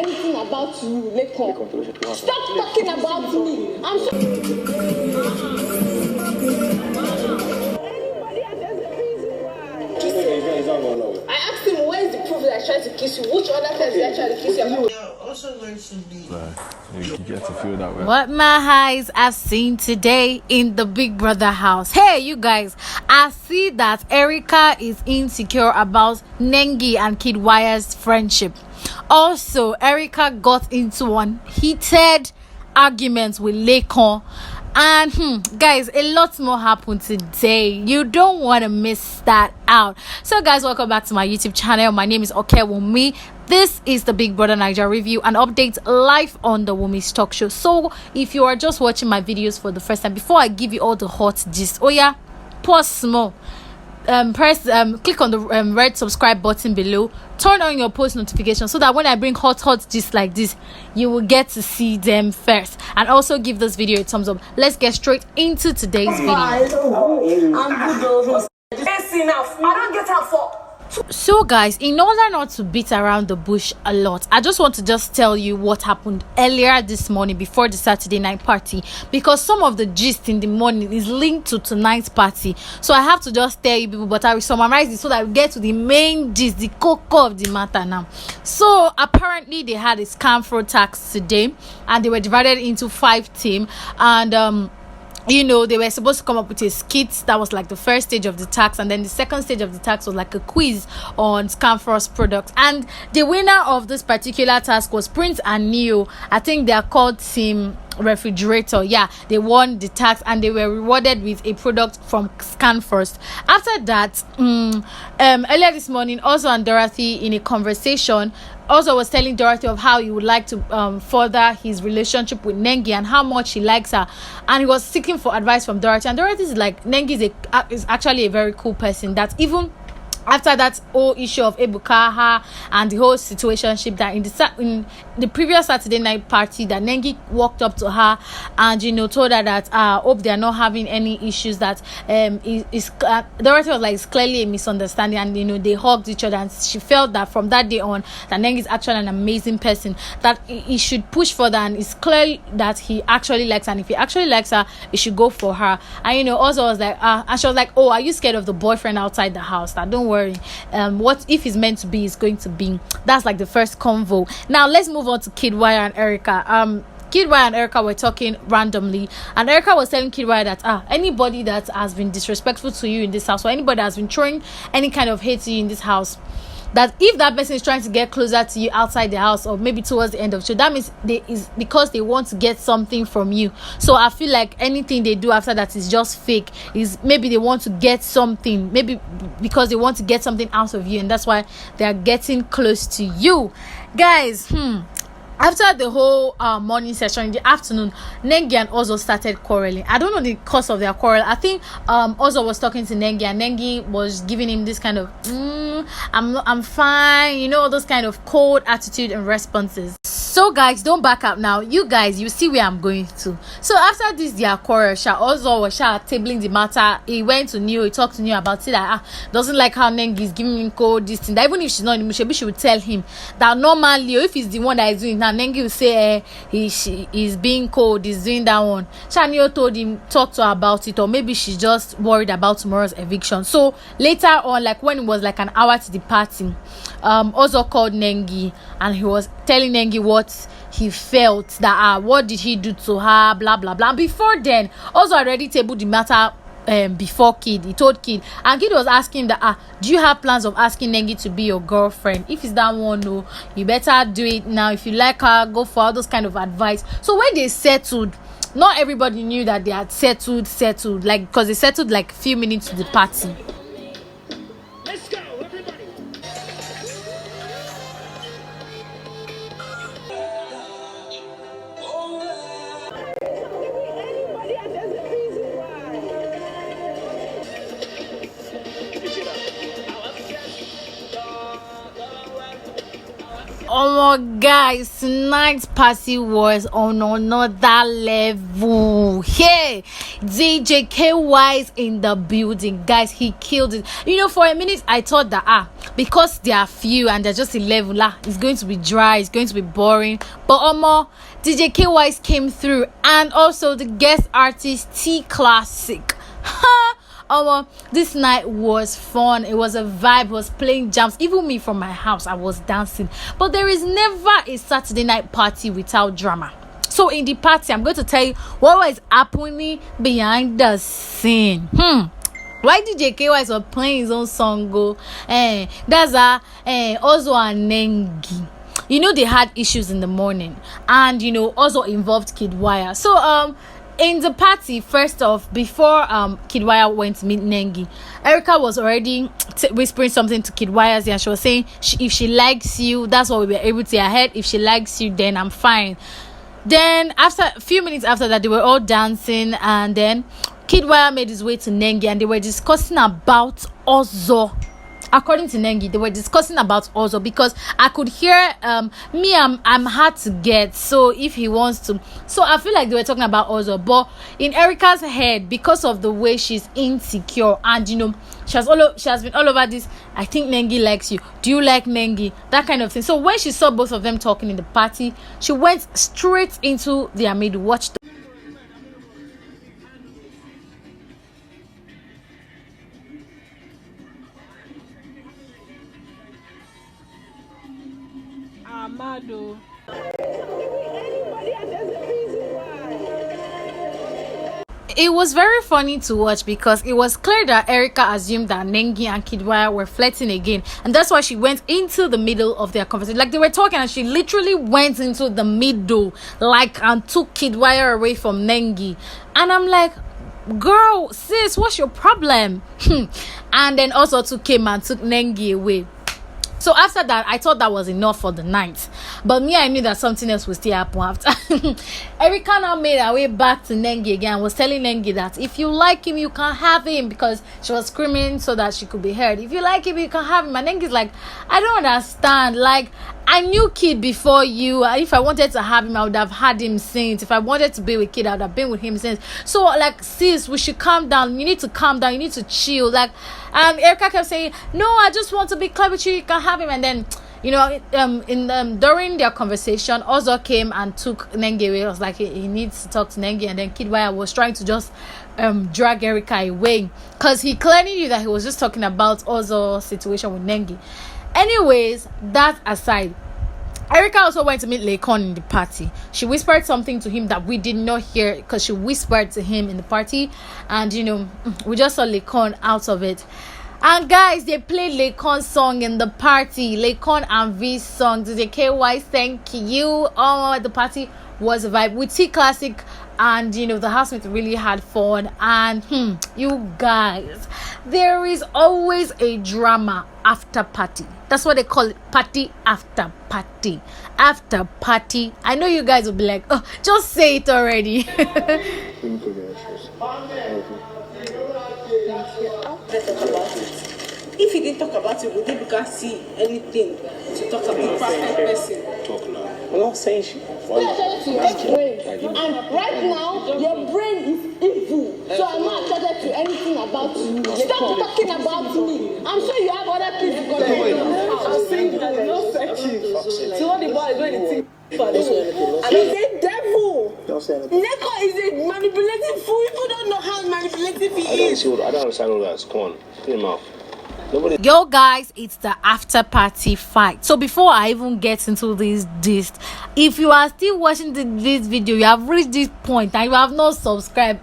anything about you, Laycon. Stop talking about me. I'm so. I asked him, where is the proof that I tried to kiss you? Which other times did I try to kiss you? You're also going to be. You get to feel that way. What my eyes have seen today in the Big Brother house. Hey, you guys, I see that Erica is insecure about Nengi and Kid Wire's friendship. Also, Erica got into one heated argument with Laycon. And guys, a lot more happened today. You don't want to miss that out. So guys, welcome back to my YouTube channel. My name is Okewumi. This is the Big Brother Naija review and updates live on the Wumi's talk show. So if you are just watching my videos for the first time, before I give you all the hot gist, oh yeah, pause small, click on the red subscribe button below, turn on your post notifications so that when I bring hot gist like this, you will get to see them first. And also give this video a thumbs up. Let's get straight into today's video. I'm good. It's enough. I don't get up for. So guys, in order not to beat around the bush a lot, I just want to just tell you what happened earlier this morning before the Saturday night party, because some of the gist in the morning is linked to tonight's party. So I have to just tell you people, but I will summarize it so that we get to the main gist, the cocoa of the matter now. So apparently they had a scam fraud tax today and they were divided into 5 teams, and you know, they were supposed to come up with a skit that was like the first stage of the tax, and then the second stage of the tax was like a quiz on scam fraud products. And the winner of this particular task was Prince and Neo. I think they are called Team Refrigerator. Yeah, they won the tax and they were rewarded with a product from Scan First. After that, earlier this morning, also and Dorothy in a conversation also was telling Dorothy of how he would like to further his relationship with Nengi and how much he likes her, and he was seeking for advice from Dorothy. And Dorothy is like, Nengi is actually a very cool person, that even after that whole issue of Ebuka and the whole situationship, that in the previous Saturday night party, that Nengi walked up to her and, you know, told her that hope they are not having any issues, that Dorothy was like, it's clearly a misunderstanding, and, you know, they hugged each other, and she felt that from that day on that Nengi is actually an amazing person, that he should push further, and it's clear that he actually likes her, and if he actually likes her, he should go for her. And, you know, also was like and she was like, oh, are you scared of the boyfriend outside the house? That don't worry, what if he's meant to be is going to be. That's like the first convo. Now let's move on to Kid Wire and Erica. Kid Wire and Erica were talking randomly, and Erica was telling Kid Wire that anybody that has been disrespectful to you in this house, or anybody that has been throwing any kind of hate to you in this house, that if that person is trying to get closer to you outside the house, or maybe towards the end of the show, that means is because they want to get something from you. So I feel like anything they do after that is just fake. Is maybe they want to get something, maybe because they want to get something out of you, and that's why they are getting close to you, guys. After the whole morning session, in the afternoon, Nengi and Ozo started quarreling. I don't know the cause of their quarrel. I think Ozo was talking to Nengi, and Nengi was giving him this kind of I'm fine, you know, those kind of cold attitude and responses. So guys, don't back up now. You guys, you see where I'm going to. So after this their quarrel, Ozo was tabling the matter. He went to Neo, he talked to Neo about it, that doesn't like how Nengi is giving him cold this thing, that even if she's not in the mood, she would tell him that normally, if he's the one that is doing it, now Nengi will say he's being cold, he's doing that one. Neo told him, talk to her about it, or maybe she's just worried about tomorrow's eviction. So later on, like when it was like an hour to the party, Ozo called Nengi, and he was telling Nengi what he felt, that what did he do to her, blah blah blah. Before then, Ozo already tabled the matter before Kid. He told Kid, and Kid was asking that do you have plans of asking Nengi to be your girlfriend? If it's that one, no, you better do it now. If you like her, go for all those kind of advice. So when they settled, not everybody knew that they had settled, like, because they settled like a few minutes to the party. Let's go, everybody. guys, tonight's party was on another level. Hey, DJ KY is in the building, guys. He killed it. For a minute I thought that because they are few and they're just 11, it's going to be dry, it's going to be boring. But DJ KY came through, and also the guest artist T Classic. This night was fun. It was a vibe. It was playing jams. Even me from my house, I was dancing. But there is never a Saturday night party without drama. So in the party, I'm going to tell you what was happening behind the scene. Why DJ KY was playing his own song? That's also a Nengi. They had issues in the morning, and also involved Kid Wire. So in the party, first off, before Kid Wire went to meet Nengi, Erica was already whispering something to Kid Wire's ear, and she was saying, if she likes you, that's what we were able to hear ahead. If she likes you, then I'm fine. Then after a few minutes after that, they were all dancing, and then Kid Wire made his way to Nengi, and they were discussing about Ozo. According to Nengi, they were discussing about Ozo, because I could hear I'm hard to get. So if he wants to, so I feel like they were talking about Ozo. But in Erica's head, because of the way she's insecure, and she has been all over this, I think Nengi likes you. Do you like Nengi? That kind of thing. So when she saw both of them talking in the party, she went straight into their middle. Watch the Amado. It was very funny to watch, because it was clear that Erica assumed that Nengi and Kid Wire were flirting again, and that's why she went into the middle of their conversation. Like, they were talking and she literally went into the middle, and took Kid Wire away from Nengi. And I'm like, girl, sis, what's your problem? And then also came and took Nengi away. So after that, I thought that was enough for the night. But I knew that something else would still happen after. Erica now made her way back to Nengi again and was telling Nengi that if you like him, you can have him, because she was screaming so that she could be heard. If you like him, you can have him. And Nengi's like, I don't understand. Like, I knew Kid before you. If I wanted to have him, I would have had him since. If I wanted to be with Kid, I would have been with him since. So, like, sis, we should calm down. You need to calm down. You need to chill. Like, Erica kept saying, no, I just want to be clear with you. You can have him. And then, during their conversation, Ozo came and took Nengi away. I was like, he needs to talk to Nengi. And then Kid Wire was trying to just drag Erica away, because he clearly knew that he was just talking about Ozo's situation with Nengi. Anyways, that aside, Erica also went to meet Laycon in the party. She whispered something to him that we did not hear, because she whispered to him in the party, and we just saw Laycon out of it. And guys, they played Laycon's song in the party. Laycon and V's song. DJ KY, thank you. The party was a vibe with T Classic, and the housemates really had fun. And you guys, there is always a drama after party. That's what they call it, party after party. After party. I know you guys will be like, oh, just say it already. If he didn't talk about it, would they can't see anything to talk about? Perfect person. Talk now. I'm not saying she. And right now, your brain is evil. So I'm not attracted to anything about you. Stop talking about me. I'm sure you have other things to go. I'm saying that there's no searching. So what the boy is going to think? And he's a devil. Laycon is a manipulative fool. People don't know how manipulative he is. I don't understand all that. Come on, put him off. Yo guys, it's the after party fight. So before I even get into this gist, if you are still watching this video, you have reached this point and you have not subscribed,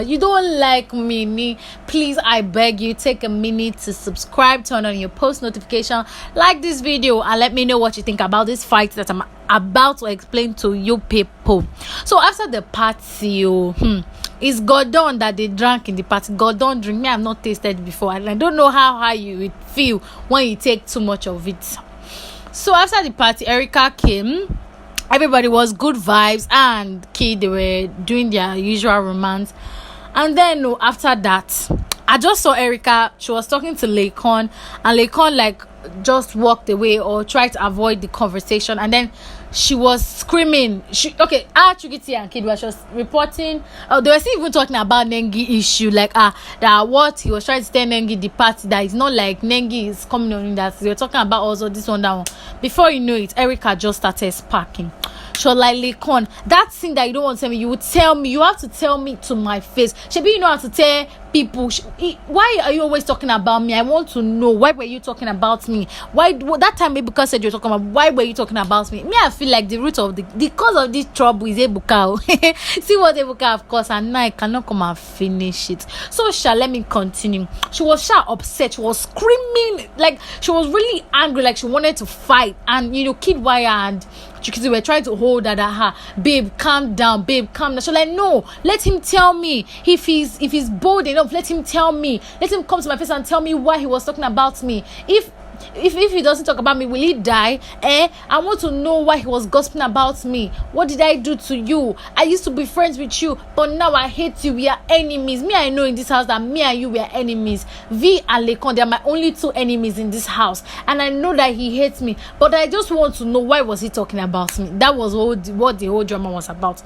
you don't like me, please, I beg you, take a minute to subscribe, turn on your post notification, like this video, and let me know what you think about this fight that I'm about to explain to you people. So after the party, it's Gordon that they drank in the party. Gordon drink. Me, I've not tasted before, and I don't know how you would feel when you take too much of it. So after the party, Erica came. Everybody was good vibes, and Kid, they were doing their usual romance. And then after that, I just saw Erica. She was talking to Laycon, and Laycon like just walked away or tried to avoid the conversation, and then she was screaming. Chugiti and Kid was just reporting. They were still even talking about Nengi issue, like that what he was trying to tell Nengi the party that it's not like Nengi is coming on, that they were talking about also this one, that one. Before you know it, Erica just started sparking. So like, Laycon, that thing that you don't want to tell me, you would tell me. You have to tell me to my face. Shebi, you know how to tell people. Why are you always talking about me? I want to know, why were you talking about me? Why that time Ebuka said you're talking about, why were you talking about me? Me, I feel like the root of the cause of this trouble is Ebuka. See what Ebuka, of course, and now I cannot come and finish it. So let me continue. She was upset. She was screaming, like she was really angry, like she wanted to fight. And Kid Wire and Chukisi were trying to hold her. Babe, calm down. Babe, calm down. She's like, no, let him tell me. If he's bold enough, let him tell me. Let him come to my face and tell me why he was talking about me. If he doesn't talk about me, will he die? I want to know why he was gossiping about me. What did I do to you? I used to be friends with you, but now I hate you. We are enemies. Me, I know in this house that me and you, we are enemies. V and Laycon, they are my only two enemies in this house, and I know that he hates me, but I just want to know why was he talking about me. That was what the whole drama was about.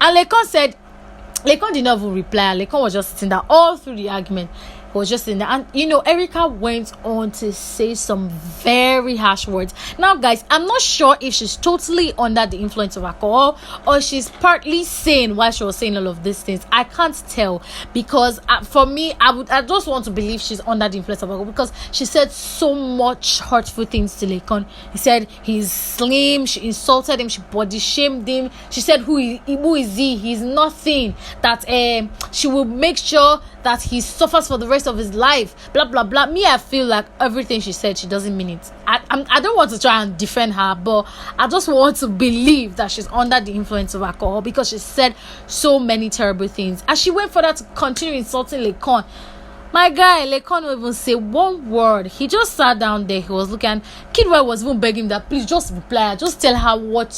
And Laycon did not even reply. Laycon was just sitting there all through the argument. Was just in there, and Erica went on to say some very harsh words. Now guys, I'm not sure if she's totally under the influence of alcohol or she's partly sane while she was saying all of these things. I can't tell, because for me, I just want to believe she's under the influence of alcohol, because she said so much hurtful things to Laycon. He said he's slim, she insulted him, she body shamed him, she said who is he? He's nothing, that she will make sure that he suffers for the rest of his life, blah blah blah. Me, I feel like everything she said, she doesn't mean it. I don't want to try and defend her, but I just want to believe that she's under the influence of alcohol, because she said so many terrible things, and she went further to continue insulting Laycon. My guy, Laycon didn't even say one word. He just sat down there. He was looking. Kidwell was even begging him that please just reply. Just tell her what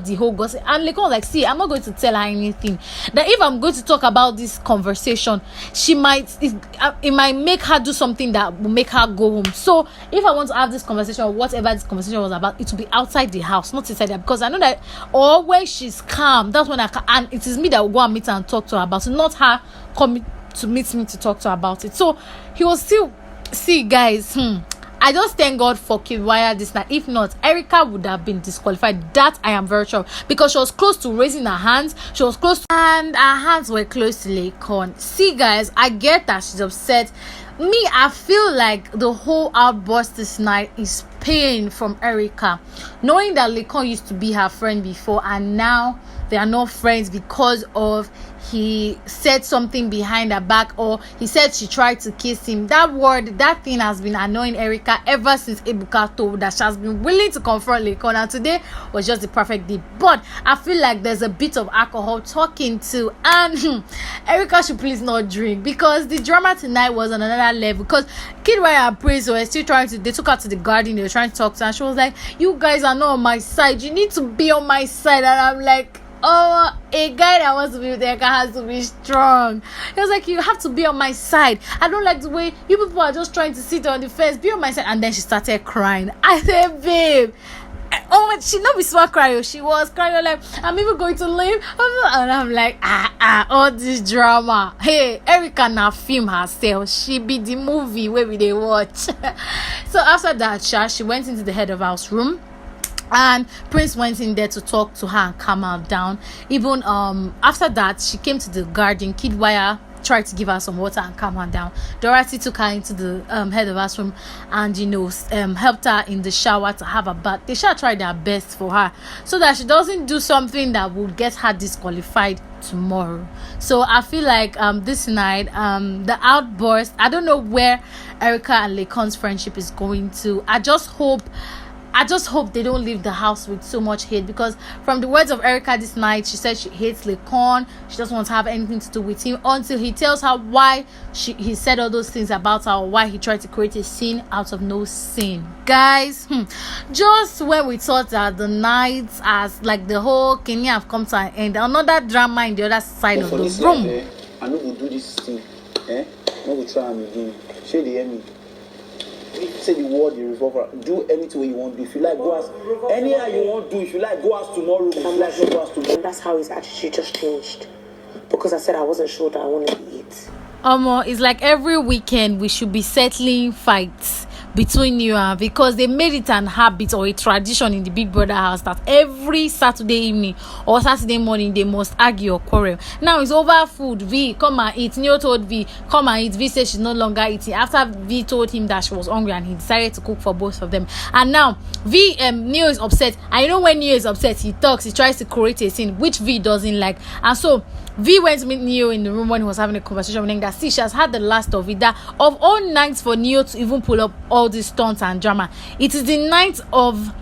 the whole gossip. And Laycon was like, see, I'm not going to tell her anything. That if I'm going to talk about this conversation, it might make her do something that will make her go home. So if I want to have this conversation, or whatever this conversation was about, it will be outside the house, not inside there. Because I know that, or when she's calm, that's when and it is me that will go and meet her and talk to her about it, not her coming to meet me to talk to her about it. So he was still, see guys, I just thank God for Kidwire this night. If not, Erica would have been disqualified. That I am very sure, because she was close to raising her hands. She was close to, and her hands were close to Laycon. See guys, I get that she's upset. Me, I feel like the whole outburst this night is pain from Erica, knowing that Laycon used to be her friend before, and now they are not friends because of he said something behind her back, or he said she tried to kiss him. That thing has been annoying Erica ever since Ebuka told that she has been willing to confront Laycon, and today was just the perfect day. But I feel like there's a bit of alcohol talking too, and Erica should please not drink, because the drama tonight was on another level. Because Kidwire and Praise were still they took her to the garden, they were trying to talk to her, and she was like, you guys are not on my side, you need to be on my side. And I'm like, oh, a guy that wants to be with Erica has to be strong. He was like, you have to be on my side. I don't like the way you people are just trying to sit on the fence. Be on my side. And then she started crying. I said, babe, oh, she not be smart crying. She was crying like, I'm even going to leave. And I'm like, all this drama. Hey, Erica now film herself. She be the movie where we they watch. So after that, she went into the head of house room. And Prince went in there to talk to her and calm her down. Even after that, she came to the garden. Kidwire tried to give her some water and calm her down. Dorothy took her into the head of house room and helped her in the shower to have a bath. They shall try their best for her so that she doesn't do something that will get her disqualified tomorrow. So I feel like this night, the outburst, I don't know where Erica and Laycon's friendship is going to. I just hope they don't leave the house with so much hate, because from the words of Erica this night, she said she hates Laycon. She doesn't want to have anything to do with him until he tells her why he said all those things about her, or why he tried to create a scene out of no scene. Guys, just when we thought that the night, as like the whole Kenya have come to an end, another drama in the other side of the room. I know we'll do this thing. No, we try and again. Share the enemy. Say the word, the revolver. Do anything you want to do. If you like, go ask. Anyhow you want to do. If you like, go ask tomorrow. If you like, go ask tomorrow. And that's how his attitude just changed. Because I said I wasn't sure that I wanted to eat. It's like every weekend we should be settling fights between you and, because they made it an habit or a tradition in the Big Brother house that every Saturday evening or Saturday morning they must argue or quarrel. Now it's over food. V, come and eat. Neo told V, come and eat. V said she's no longer eating after V told him that she was hungry and he decided to cook for both of them. And now Neo is upset. I know when Neo is upset, he talks, he tries to create a scene which V doesn't like. And so V went to meet Neo in the room when he was having a conversation with him that, see, she has had the last of it, that of all nights for Neo to even pull up all these stunts and drama, it is the night of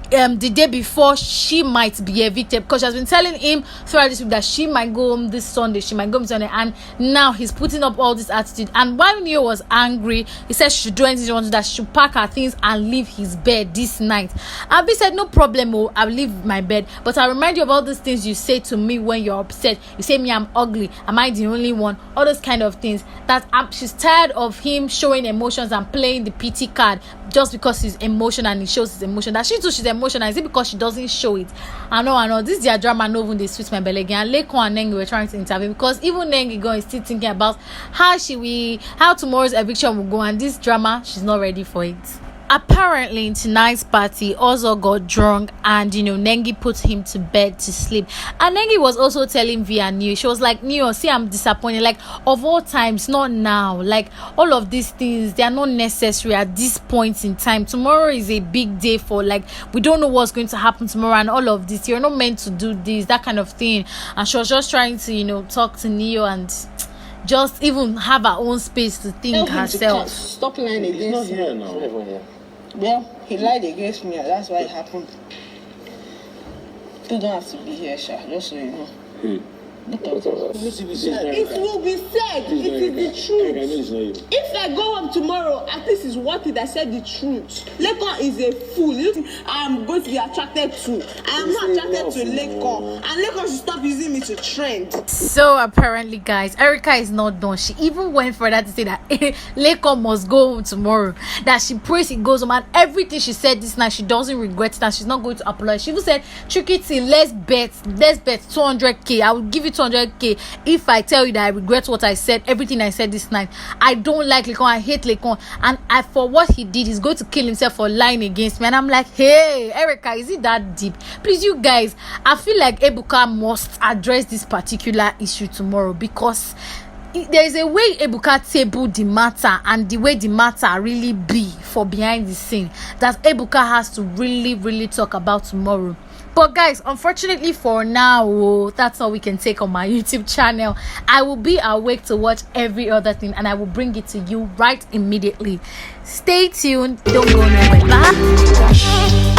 the day before she might be evicted, because she has been telling him throughout this week that she might go home this Sunday, and now he's putting up all this attitude. And while Neo was angry, he said she should do anything she wants to do, that she should pack her things and leave his bed this night. Abby said, no problem, I'll leave my bed, but I remind you of all these things you say to me when you're upset. You say me I'm ugly, am I the only one, all those kind of things. That she's tired of him showing emotions and playing the pity card just because he's emotional and he shows his emotion. That she too, she's emotional. Is it because she doesn't show it? I know this their drama, no even they switch my belly again. And Laycon and Nengi were trying to intervene, because even Nengi is still thinking about how tomorrow's eviction will go, and this drama, she's not ready for it. Apparently in tonight's party, Ozo got drunk and Nengi put him to bed to sleep. And Nengi was also telling V and Neo, she was like, Neo, see, I'm disappointed, like, of all times, not now, like, all of these things, they are not necessary at this point in time. Tomorrow is a big day for, like, we don't know what's going to happen tomorrow and all of this, you're not meant to do this, that kind of thing. And she was just trying to talk to Neo and just even have her own space to think herself. Stop lying against me. Well, he lied against me, and that's why it happened. You don't have to be here, Sha, just so you know. It will be said. It is the truth. If I go home tomorrow, at least it's worth it. I said the truth. Laycon is a fool. I'm going to be attracted to. I am not attracted to Laycon. And Laycon should stop using me to trend. So apparently, guys, Erica is not done. She even went further to say that Laycon must go home tomorrow. That she prays he goes home, and everything she said this night, she doesn't regret it, and she's not going to apologize. She even said, Tricky T, let's bet 200k. I will give you 200k if I tell you that I regret what I said, everything I said this night. I don't like Laycon, I hate Laycon, and for what he did, he's going to kill himself for lying against me. And I'm like, hey Erica, is it that deep? Please, you guys, I feel like Ebuka must address this particular issue tomorrow, because there is a way Ebuka tabled the matter and the way the matter really be for behind the scene that Ebuka has to really talk about tomorrow. But guys, unfortunately for now, that's all we can take on my YouTube channel. I will be awake to watch every other thing, and I will bring it to you right immediately. Stay tuned, don't go nowhere. Bye.